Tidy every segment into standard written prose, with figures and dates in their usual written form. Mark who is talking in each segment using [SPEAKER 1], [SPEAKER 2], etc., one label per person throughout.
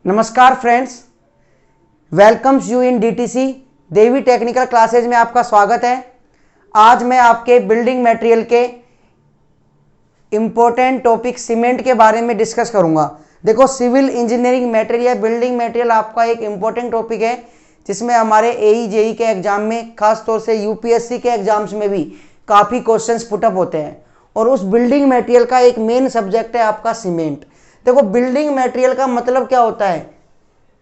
[SPEAKER 1] नमस्कार friends, welcomes you in DTC Devi technical classes में आपका स्वागत है। आज मैं आपके बिल्डिंग मटेरियल के इम्पोर्टेंट टॉपिक सीमेंट के बारे में डिस्कस करूंगा। देखो, सिविल इंजीनियरिंग मटेरियल या बिल्डिंग मटेरियल आपका एक इम्पोर्टेंट टॉपिक है जिसमें हमारे एई जेई के एग्जाम में, खास तौर से यूपीएससी के एग्जाम्स में भी काफ़ी क्वेश्चंस पुटअप होते हैं। और उस बिल्डिंग मटेरियल का एक मेन सब्जेक्ट है आपका सीमेंट। देखो, बिल्डिंग मटेरियल का मतलब क्या होता है?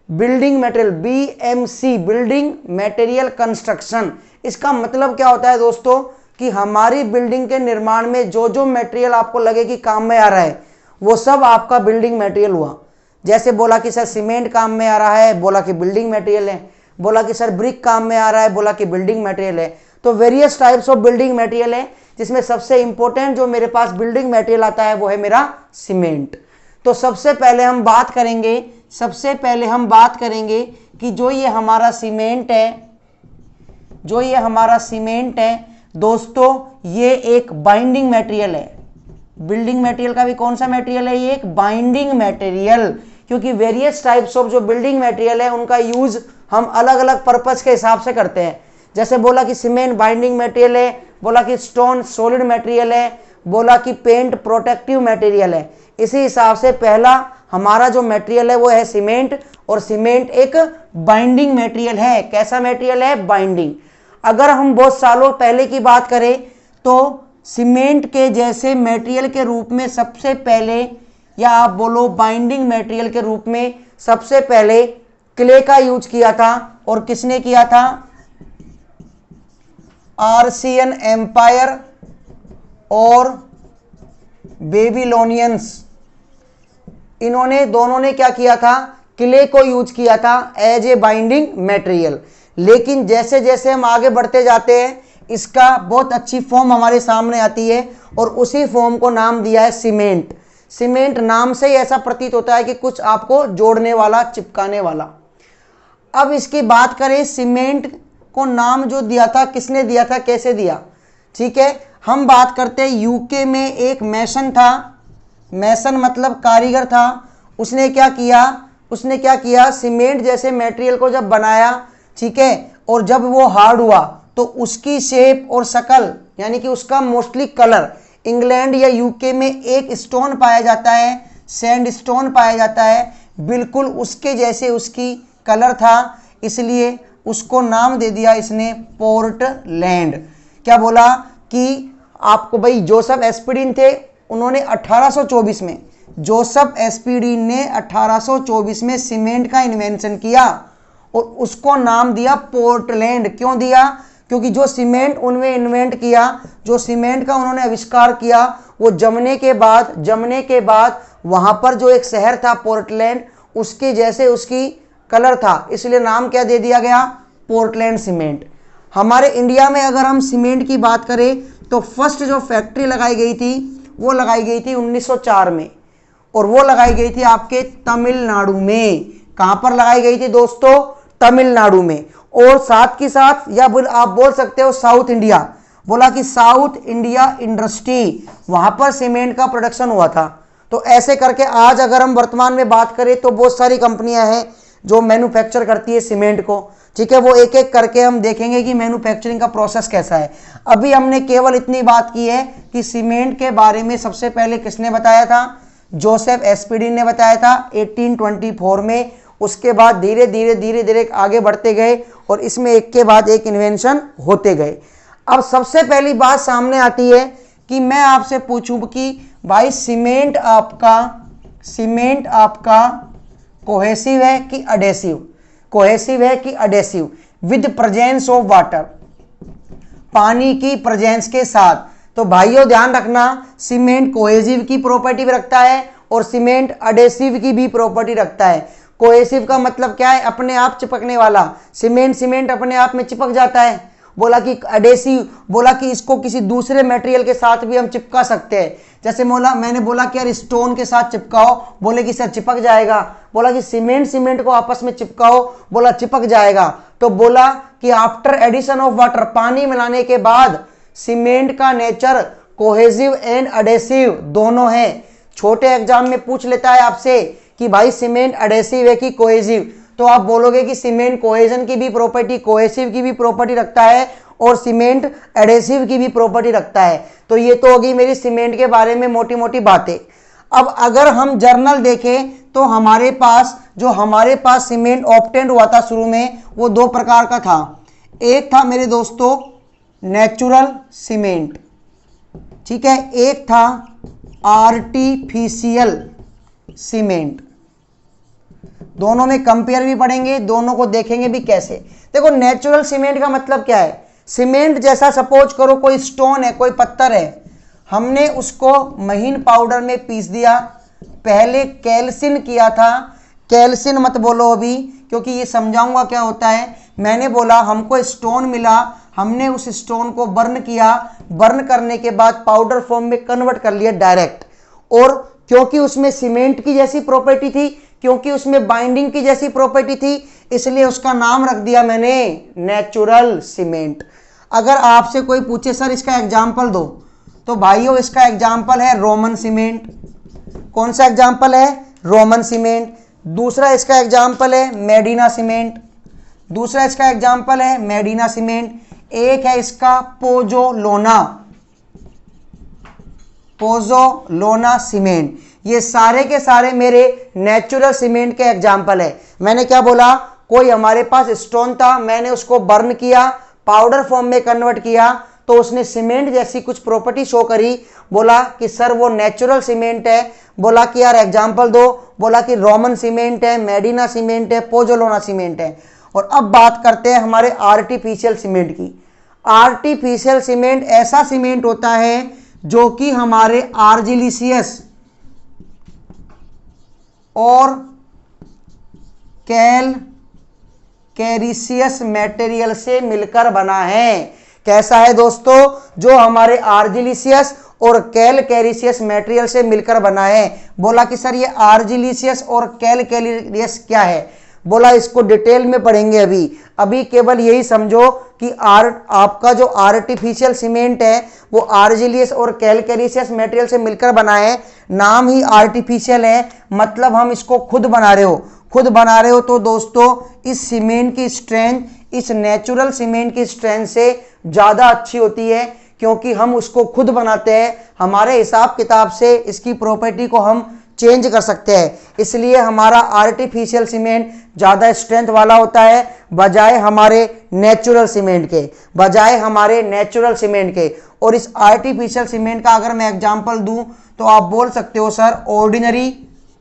[SPEAKER 1] Building material, BMC, building material construction. इसका मतलब क्या होता है दोस्तों कि हमारी बिल्डिंग के निर्माण में जो जो मटेरियल आपको लगे कि काम में आ रहा है वो सब आपका बिल्डिंग मटेरियल हुआ। जैसे बोला कि सर सीमेंट काम में आ रहा है, बोला कि बिल्डिंग मटेरियल है। बोला कि सर ब्रिक काम में आ रहा है, बोला कि बिल्डिंग मटेरियल है। तो various types of building material है, जिसमें सबसे इंपॉर्टेंट जो मेरे पास बिल्डिंग मटेरियल आता है वो है मेरा सीमेंट। तो सबसे पहले हम बात करेंगे कि जो ये हमारा सीमेंट है दोस्तों, ये एक बाइंडिंग मटेरियल है। बिल्डिंग मटेरियल का भी कौन सा मटेरियल है? ये एक बाइंडिंग मटेरियल। क्योंकि वेरियस टाइप्स ऑफ जो बिल्डिंग मटेरियल है उनका यूज हम अलग अलग पर्पस के हिसाब से करते हैं। जैसे बोला कि सीमेंट बाइंडिंग मटेरियल है, बोला कि स्टोन सॉलिड मटेरियल है, बोला कि पेंट प्रोटेक्टिव मटेरियल है। इसी हिसाब से पहला हमारा जो मटेरियल है वो है सीमेंट, और सीमेंट एक बाइंडिंग मटेरियल है। कैसा मटेरियल है? बाइंडिंग। अगर हम बहुत सालों पहले की बात करें तो सीमेंट के जैसे मटेरियल के रूप में सबसे पहले, या आप बोलो बाइंडिंग मटेरियल के रूप में सबसे पहले क्ले का यूज किया था। और किसने किया था? आर्सियन एम्पायर और बेबीलोनियंस, इन्होंने दोनों ने क्या किया था? क्ले को यूज किया था एज ए बाइंडिंग मटेरियल। लेकिन जैसे जैसे हम आगे बढ़ते जाते हैं इसका बहुत अच्छी फॉर्म हमारे सामने आती है, और उसी फॉर्म को नाम दिया है सीमेंट। सीमेंट नाम से ही ऐसा प्रतीत होता है कि कुछ आपको जोड़ने वाला, चिपकाने वाला। अब इसकी बात करें, सीमेंट को नाम जो दिया था किसने दिया था, कैसे दिया? ठीक है, हम बात करते हैं यूके में एक मैसन था। मैसन मतलब कारीगर था। उसने क्या किया? सीमेंट जैसे मटेरियल को जब बनाया, ठीक है, और जब वो हार्ड हुआ तो उसकी शेप और शक्ल, यानी कि उसका मोस्टली कलर, इंग्लैंड या यूके में एक स्टोन पाया जाता है, सैंड स्टोन पाया जाता है, बिल्कुल उसके जैसे उसकी कलर था। इसलिए उसको नाम दे दिया इसने पोर्टलैंड। क्या बोला कि आपको भाई जोसेफ एस्पिडिन थे, उन्होंने 1824 में, जोसेफ एस्पिडिन ने 1824 में सीमेंट का इन्वेंशन किया और उसको नाम दिया पोर्टलैंड। क्यों दिया? क्योंकि जो सीमेंट उन्होंने इन्वेंट किया, जो सीमेंट का उन्होंने आविष्कार किया, वो जमने के बाद वहां पर जो एक शहर था पोर्टलैंड, उसके जैसे उसकी कलर था, इसलिए नाम क्या दे दिया गया? Portland cement. हमारे इंडिया में अगर हम सीमेंट की बात करें तो फर्स्ट जो फैक्ट्री लगाई गई थी वो लगाई गई थी 1904 में, और वो लगाई गई थी आपके तमिलनाडु में। कहां पर लगाई गई थी दोस्तों? तमिलनाडु में। और साथ के साथ, या आप बोल सकते हो साउथ इंडिया, बोला कि साउथ इंडिया इंडस्ट्री, वहां पर सीमेंट का प्रोडक्शन हुआ था। तो ऐसे करके आज अगर हम वर्तमान में बात करें तो बहुत सारी कंपनियां हैं जो मैन्युफैक्चर करती है सीमेंट को। ठीक है, वो एक एक करके हम देखेंगे कि मैन्युफैक्चरिंग का प्रोसेस कैसा है। अभी हमने केवल इतनी बात की है कि सीमेंट के बारे में सबसे पहले किसने बताया था? जोसेफ एस्पिडिन ने बताया था 1824 में। उसके बाद धीरे धीरे आगे बढ़ते गए और इसमें एक के बाद एक इन्वेंशन होते गए। अब सबसे पहली बात सामने आती है कि मैं आपसे पूछूं कि भाई सीमेंट आपका कोहेसिव है कि अडेसिव? कोहेसिव है कि adhesive? With presence of water, पानी की प्रेजेंस के साथ। तो भाइयों ध्यान रखना, सीमेंट कोहेसिव की प्रॉपर्टी भी रखता है और सीमेंट अडेसिव की भी प्रॉपर्टी रखता है। कोहेसिव का मतलब क्या है? अपने आप चिपकने वाला। सीमेंट अपने आप में चिपक जाता है। बोला कि अडेसिव, बोला कि इसको किसी दूसरे मटेरियल के साथ भी हम चिपका सकते हैं। जैसे मैंने बोला कि यार स्टोन के साथ चिपकाओ, बोले कि सर चिपक जाएगा। बोला कि सीमेंट को आपस में चिपकाओ, बोला चिपक जाएगा। तो बोला कि आफ्टर एडिशन ऑफ वाटर, पानी मिलाने के बाद सीमेंट का नेचर कोहेसिव एंड अडेसिव दोनों है। छोटे एग्जाम में पूछ लेता है आपसे कि भाई सीमेंट एडेसिव है कि कोहेसिव, तो आप बोलोगे कि सीमेंट कोहेजन की भी प्रॉपर्टी, कोहेसिव की भी प्रॉपर्टी रखता है और सीमेंट एडेसिव की भी प्रॉपर्टी रखता है। तो ये तो होगी मेरी सीमेंट के बारे में मोटी मोटी बातें। अब अगर हम जर्नल देखें तो हमारे पास सीमेंट ऑब्टेंड हुआ था शुरू में, वो दो प्रकार का था। एक था मेरे दोस्तों नेचुरल सीमेंट, ठीक है, एक था आर्टिफिशियल सीमेंट। दोनों में कंपेयर भी पढ़ेंगे, दोनों को देखेंगे भी कैसे। देखो नेचुरल सीमेंट का मतलब क्या है, सीमेंट जैसा सपोज करो कोई स्टोन है, कोई पत्थर है, हमने उसको महीन पाउडर में पीस दिया, पहले कैल्सिन किया था। कैल्सिन मत बोलो अभी, क्योंकि ये समझाऊंगा क्या होता है। मैंने बोला हमको स्टोन मिला, हमने उस स्टोन को बर्न किया, बर्न करने के बाद पाउडर फॉर्म में कन्वर्ट कर लिया डायरेक्ट, और क्योंकि उसमें सीमेंट की जैसी प्रॉपर्टी थी, क्योंकि उसमें बाइंडिंग की जैसी प्रॉपर्टी थी, इसलिए उसका नाम रख दिया मैंने नेचुरल सीमेंट। अगर आपसे कोई पूछे सर इसका एग्जाम्पल दो, तो भाइयों इसका एग्जाम्पल है रोमन सीमेंट। कौन सा एग्जाम्पल है, रोमन सीमेंट। दूसरा इसका एग्जाम्पल है मेडिना सीमेंट, दूसरा इसका एग्जाम्पल है मेडिना सीमेंट। एक है इसका पोजोलोना सीमेंट। ये सारे के सारे मेरे नेचुरल सीमेंट के एग्जाम्पल है। मैंने क्या बोला, कोई हमारे पास स्टोन था, मैंने उसको बर्न किया, पाउडर फॉर्म में कन्वर्ट किया, तो उसने सीमेंट जैसी कुछ प्रॉपर्टी शो करी। बोला कि सर वो नेचुरल सीमेंट है। बोला कि यार एग्जाम्पल दो, बोला कि रोमन सीमेंट है, मेडिना सीमेंट है, पोजोलोना सीमेंट है। और अब बात करते हैं हमारे आर्टिफिशियल सीमेंट की। आर्टिफिशियल सीमेंट ऐसा सीमेंट होता है जो कि हमारे आर्जिलिशियस और कैलकैरिशियस मटेरियल से मिलकर बना है। कैसा है दोस्तों, जो हमारे आर्जिलिशियस और कैलकैरिशियस मटेरियल से मिलकर बना है। बोला कि सर ये आर्जिलिशियस और कैलकैरिशियस क्या है, बोला इसको डिटेल में पढ़ेंगे। अभी केवल यही समझो कि आपका जो आर्टिफिशियल सीमेंट है वो आर्जिलियस और कैलकैरिशियस मटेरियल से मिलकर बना है। नाम ही आर्टिफिशियल है, मतलब हम इसको खुद बना रहे हो। तो दोस्तों इस सीमेंट की स्ट्रेंथ, इस नेचुरल सीमेंट की स्ट्रेंथ से ज़्यादा अच्छी होती है, क्योंकि हम उसको खुद बनाते हैं। हमारे हिसाब किताब से इसकी प्रॉपर्टी को हम चेंज कर सकते हैं, इसलिए हमारा आर्टिफिशियल सीमेंट ज़्यादा स्ट्रेंथ वाला होता है बजाय हमारे नेचुरल सीमेंट के। और इस आर्टिफिशियल सीमेंट का अगर मैं एग्जांपल दूं तो आप बोल सकते हो सर ऑर्डिनरी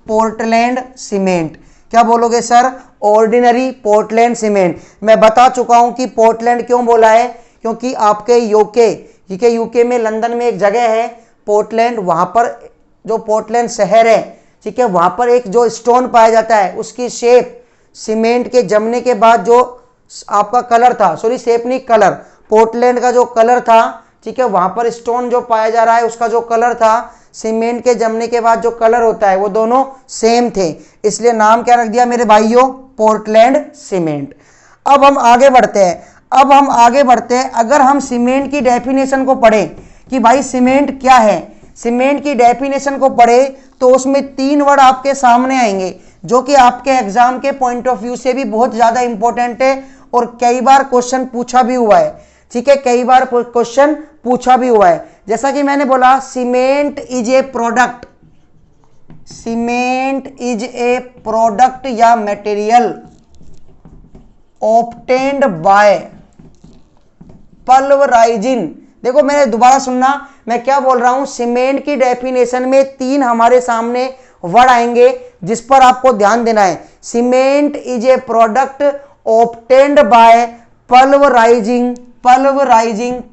[SPEAKER 1] पोर्टलैंड सीमेंट। क्या बोलोगे सर, ऑर्डिनरी पोर्टलैंड सीमेंट। मैं बता चुका हूं कि पोर्टलैंड क्यों बोला है, क्योंकि आपके यूके में लंदन में एक जगह है पोर्टलैंड, वहां पर जो पोर्टलैंड शहर है, ठीक है, वहां पर एक जो स्टोन पाया जाता है, उसकी शेप सीमेंट के जमने के बाद जो आपका कलर था, शेप नहीं कलर, पोर्टलैंड का जो कलर था, ठीक है, वहां पर स्टोन जो पाया जा रहा है उसका जो कलर था, सीमेंट के जमने के बाद जो कलर होता है वो दोनों सेम थे, इसलिए नाम क्या रख दिया मेरे भाइयों, पोर्टलैंड सीमेंट। अब हम आगे बढ़ते हैं। अगर हम सीमेंट की डेफिनेशन को पढ़ें कि भाई सीमेंट क्या है, सीमेंट की डेफिनेशन को पढ़े तो उसमें 3 वर्ड आपके सामने आएंगे जो कि आपके एग्जाम के पॉइंट ऑफ व्यू से भी बहुत ज्यादा इंपॉर्टेंट है और कई बार क्वेश्चन पूछा भी हुआ है, ठीक है, कई बार क्वेश्चन पूछा भी हुआ है। जैसा कि मैंने बोला सीमेंट इज ए प्रोडक्ट या मटेरियल ऑब्टेन्ड बाय पल्वराइजिंग। देखो मैंने दोबारा सुनना, मैं क्या बोल रहा हूं, सीमेंट की डेफिनेशन में 3 हमारे सामने वर्ड आएंगे जिस पर आपको ध्यान देना है। Cement is a product obtained by pulverizing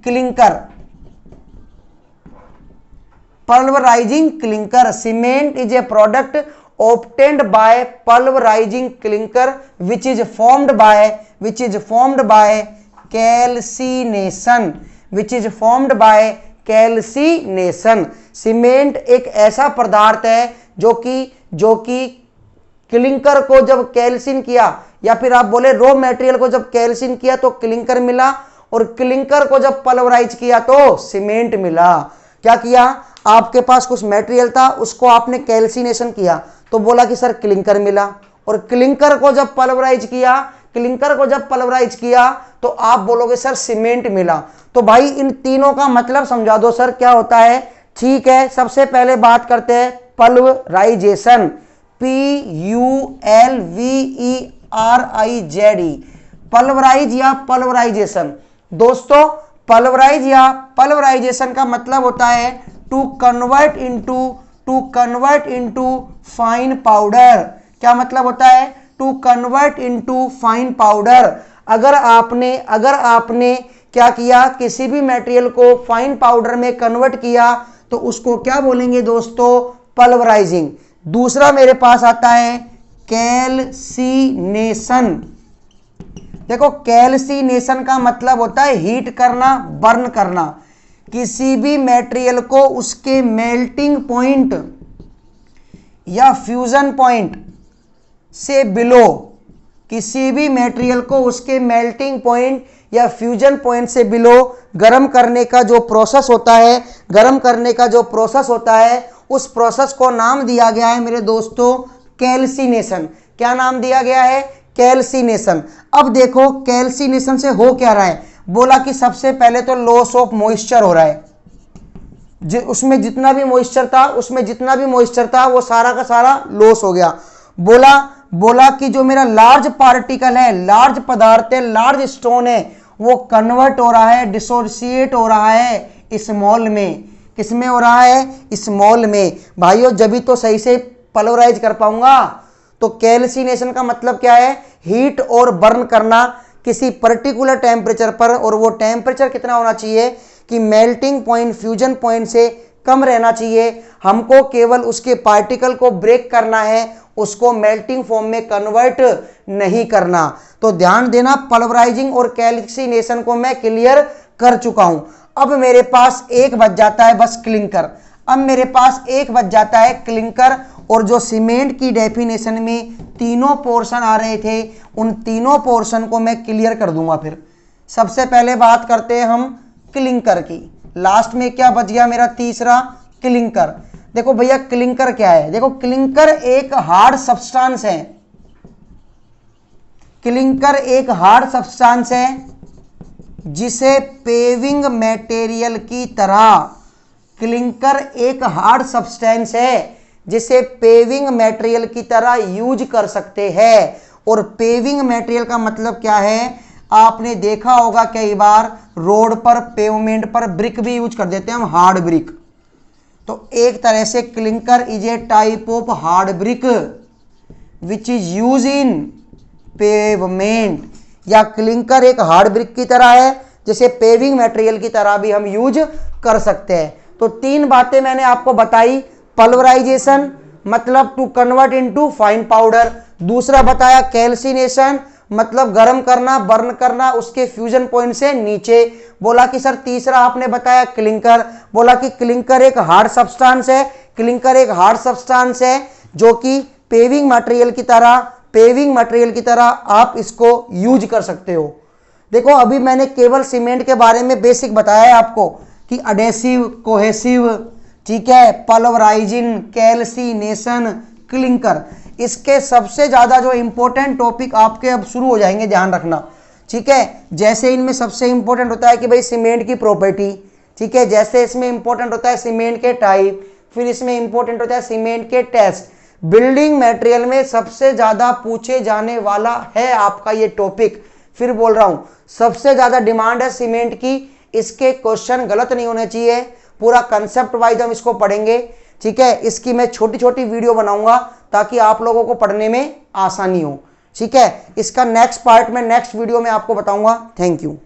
[SPEAKER 1] clinker. Cement is a product obtained by pulverizing clinker which is formed calcination। सीमेंट एक ऐसा पदार्थ है जो कि क्लिंकर को जब कैल्सिन किया, या फिर आप बोले रॉ मटेरियल को जब कैल्सिन किया तो क्लिंकर मिला, और क्लिंकर को जब पल्वराइज किया तो सीमेंट मिला। क्या किया, आपके पास कुछ मटेरियल था, उसको आपने कैल्सिनेशन किया तो बोला कि सर क्लिंकर मिला, और क्लिंकर को जब पल्वराइज किया तो आप बोलोगे सर सीमेंट मिला। तो भाई इन तीनों का मतलब समझा दो सर क्या होता है। ठीक है, सबसे पहले बात करते हैं पल्वराइजेशन, PULVERIZE, पल्वराइज या पल्वराइजेशन। दोस्तों पल्वराइज या पल्वराइजेशन का मतलब होता है to convert into fine powder. क्या मतलब होता है, to convert into fine powder. अगर आपने क्या किया, किसी भी मटेरियल को फाइन पाउडर में कन्वर्ट किया तो उसको क्या बोलेंगे दोस्तों, पल्वराइजिंग। दूसरा मेरे पास आता है कैल्सिनेशन। देखो कैल्सिनेशन का मतलब होता है हीट करना, बर्न करना। किसी भी मटेरियल को उसके मेल्टिंग पॉइंट या फ्यूजन पॉइंट से बिलो, किसी भी मटेरियल को उसके मेल्टिंग पॉइंट या फ्यूजन पॉइंट से बिलो गर्म करने का जो प्रोसेस होता है, उस प्रोसेस को नाम दिया गया है मेरे दोस्तों कैल्सिनेशन। क्या नाम दिया गया है, कैल्सिनेशन। अब देखो कैल्सिनेशन से हो क्या रहा है, बोला कि सबसे पहले तो लॉस ऑफ मॉइस्चर हो रहा है, उसमें जितना भी मॉइस्चर था वो सारा का सारा लॉस हो गया। बोला कि जो मेरा लार्ज पार्टिकल है, लार्ज पदार्थ है, लार्ज स्टोन है, वो कन्वर्ट हो रहा है, डिसोसिएट हो रहा है स्मॉल में। किसमें हो रहा है, स्मॉल में। भाइयों जब भी तो सही से पल्वराइज कर पाऊंगा। तो कैल्सिनेशन का मतलब क्या है, हीट और बर्न करना किसी पर्टिकुलर टेम्परेचर पर, और वो टेम्परेचर कितना होना चाहिए कि मेल्टिंग पॉइंट फ्यूजन पॉइंट से कम रहना चाहिए। हमको केवल उसके पार्टिकल को ब्रेक करना है, उसको मेल्टिंग फॉर्म में कन्वर्ट नहीं करना। तो ध्यान देना, पल्वराइजिंग और कैल्सिनेशन को मैं क्लियर कर चुका हूं। अब मेरे पास एक बच जाता है बस क्लिंकर। और जो सीमेंट की डेफिनेशन में तीनों पोर्शन आ रहे थे, उन तीनों पोर्शन को मैं क्लियर कर दूंगा। फिर सबसे पहले बात करते हैं हम क्लिंकर की। लास्ट में क्या बच गया मेरा, तीसरा क्लिंकर। देखो भैया क्लिंकर क्या है, देखो क्लिंकर एक हार्ड सब्सटेंस है। क्लिंकर एक हार्ड सब्सटेंस है जिसे पेविंग मटेरियल की तरह, क्लिंकर एक हार्ड सब्सटेंस है जिसे पेविंग मटेरियल की तरह यूज कर सकते हैं। और पेविंग मटेरियल का मतलब क्या है, आपने देखा होगा कई बार रोड पर, पेवमेंट पर ब्रिक भी यूज कर देते हैं हम, हार्ड ब्रिक। तो एक तरह से clinker is a type of hard brick which is use in pavement. या क्लिंकर एक हार्ड ब्रिक की तरह है जिसे पेविंग मटेरियल की तरह भी हम यूज कर सकते हैं। तो तीन बातें मैंने आपको बताई, पल्वराइजेशन मतलब to convert into fine powder, दूसरा बताया कैल्सिनेशन मतलब गर्म करना, बर्न करना उसके फ्यूजन पॉइंट से नीचे। बोला कि सर तीसरा आपने बताया क्लिंकर, बोला कि क्लिंकर एक हार्ड सब्सटेंस है जो कि पेविंग मटेरियल की तरह आप इसको यूज कर सकते हो। देखो अभी मैंने केवल सीमेंट के बारे में बेसिक बताया है आपको कि अडेसिव, कोहेसिव, ठीक है, पल्वराइजिंग, कैल्सिनेशन, क्लिंकर। इसके सबसे ज्यादा जो इंपॉर्टेंट टॉपिक आपके अब शुरू हो जाएंगे, ध्यान रखना, ठीक है। जैसे इनमें सबसे इंपॉर्टेंट होता है कि भाई सीमेंट की प्रॉपर्टी, ठीक है, जैसे इसमें इंपॉर्टेंट होता है सीमेंट के टाइप, फिर इसमें इंपॉर्टेंट होता है सीमेंट के टेस्ट। बिल्डिंग मटेरियल में सबसे ज्यादा पूछे जाने वाला है आपका ये टॉपिक। फिर बोल रहा हूं सबसे ज्यादा डिमांड है सीमेंट की, इसके क्वेश्चन गलत नहीं होने चाहिए। पूरा कंसेप्ट वाइज हम इसको पढ़ेंगे, ठीक है। इसकी मैं छोटी छोटी वीडियो बनाऊंगा ताकि आप लोगों को पढ़ने में आसानी हो, ठीक है। इसका नेक्स्ट पार्ट में नेक्स्ट वीडियो में आपको बताऊंगा। Thank you.